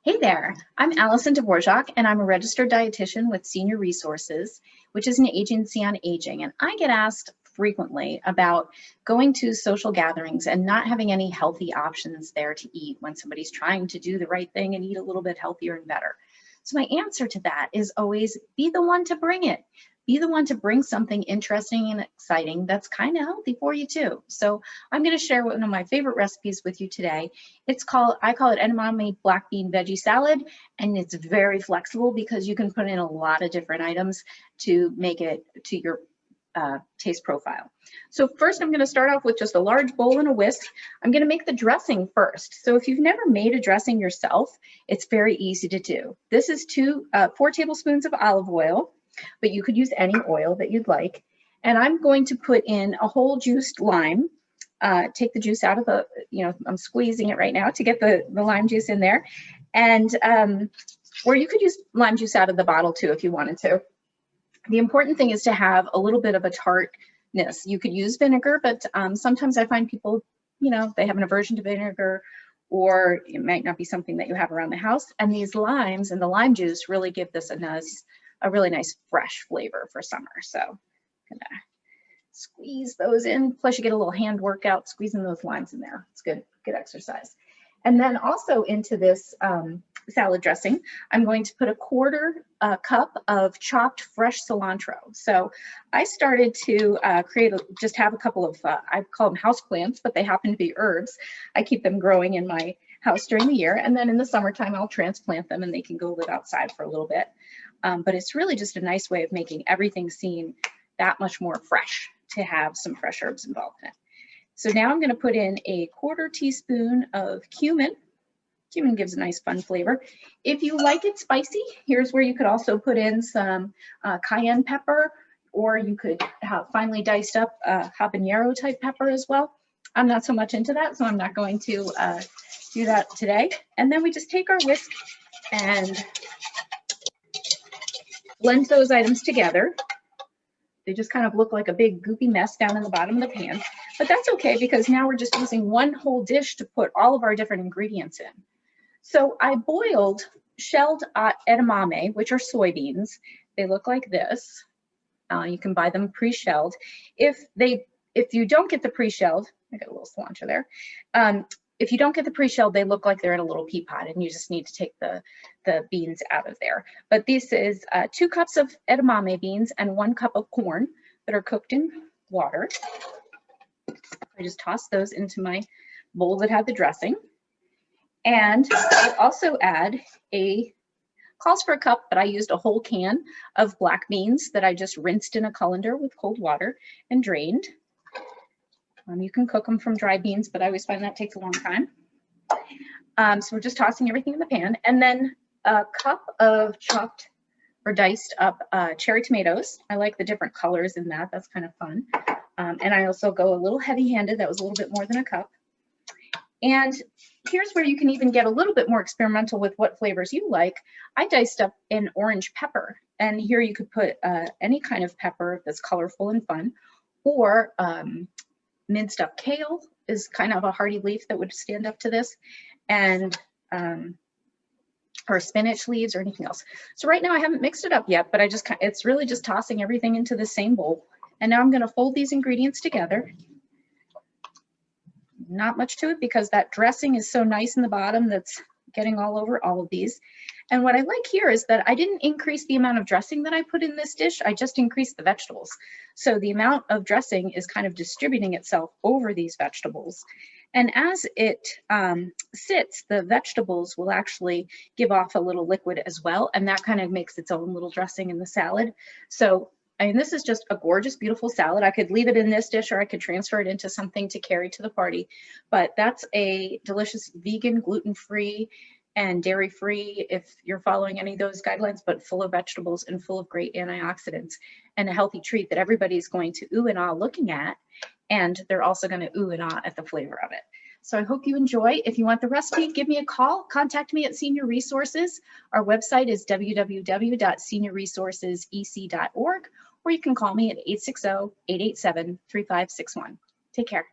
Hey there, I'm Alison Dvorak, and I'm a registered dietitian with Senior Resources, which is an agency on aging. And I get asked frequently about going to social gatherings and not having any healthy options there to eat when somebody's trying to do the right thing and eat a little bit healthier and better. So my answer to that is always be the one to bring it. Be the one to bring something interesting and exciting that's kind of healthy for you too. So I'm going to share one of my favorite recipes with you today. I call it Edamame black bean veggie salad, and it's very flexible because you can put in a lot of different items to make it to your taste profile. So first I'm going to start off with just a large bowl and a whisk. I'm going to make the dressing first. So if you've never made a dressing yourself, it's very easy to do. This is 4 tablespoons of olive oil, but you could use any oil that you'd like. And I'm going to put in a whole juiced lime. Take the juice out of the, I'm squeezing it right now to get the lime juice in there. And or you could use lime juice out of the bottle too if you wanted to. The important thing is to have a little bit of a tartness. You could use vinegar, but sometimes I find people, they have an aversion to vinegar, or it might not be something that you have around the house. And these limes and the lime juice really give this a really nice fresh flavor for summer. So I'm gonna squeeze those in. Plus you get a little hand workout squeezing those limes in there. It's good exercise. And then also into this salad dressing, I'm going to put a 1/4 cup of chopped fresh cilantro. So I started to just have a couple of, I call them house plants, but they happen to be herbs. I keep them growing in my house during the year. And then in the summertime, I'll transplant them and they can go live outside for a little bit. But it's really just a nice way of making everything seem that much more fresh, to have some fresh herbs involved in it. So now I'm going to put in a 1/4 teaspoon of cumin. Cumin gives a nice fun flavor. If you like it spicy, here's where you could also put in some cayenne pepper, or you could have finely diced up habanero type pepper as well. I'm not so much into that, so I'm not going to do that today. And then we just take our whisk and blend those items together. They just kind of look like a big goopy mess down in the bottom of the pan, but that's okay because now we're just using one whole dish to put all of our different ingredients in. So I boiled shelled edamame, which are soybeans. They look like this. You can buy them pre-shelled. If you don't get the pre-shelled, I got a little cilantro there. If you don't get the pre-shelled, they look like they're in a little pea pot, and you just need to take the beans out of there. But this is 2 cups of edamame beans and 1 cup of corn that are cooked in water. I just toss those into my bowl that had the dressing. And I also add calls for a cup, but I used a whole can of black beans that I just rinsed in a colander with cold water and drained. You can cook them from dry beans, but I always find that takes a long time. So we're just tossing everything in the pan. And then a cup of chopped or diced up cherry tomatoes. I like the different colors in that. That's kind of fun. And I also go a little heavy-handed. That was a little bit more than a cup. And here's where you can even get a little bit more experimental with what flavors you like. I diced up an orange pepper. And here you could put any kind of pepper that's colorful and fun, or minced up kale is kind of a hearty leaf that would stand up to this, and or spinach leaves or anything else. So right now I haven't mixed it up yet, but it's really just tossing everything into the same bowl. And now I'm going to fold these ingredients together. Not much to it because that dressing is so nice in the bottom that's getting all over all of these. And what I like here is that I didn't increase the amount of dressing that I put in this dish. I just increased the vegetables. So the amount of dressing is kind of distributing itself over these vegetables. And as it sits, the vegetables will actually give off a little liquid as well. And that kind of makes its own little dressing in the salad. So I mean, this is just a gorgeous, beautiful salad. I could leave it in this dish, or I could transfer it into something to carry to the party. But that's a delicious vegan, gluten-free, and dairy-free, if you're following any of those guidelines, but full of vegetables and full of great antioxidants, and a healthy treat that everybody's going to ooh and ah looking at, and they're also going to ooh and ah at the flavor of it. So I hope you enjoy. If you want the recipe, give me a call. Contact me at Senior Resources. Our website is www.seniorresourcesec.org, or you can call me at 860-887-3561. Take care.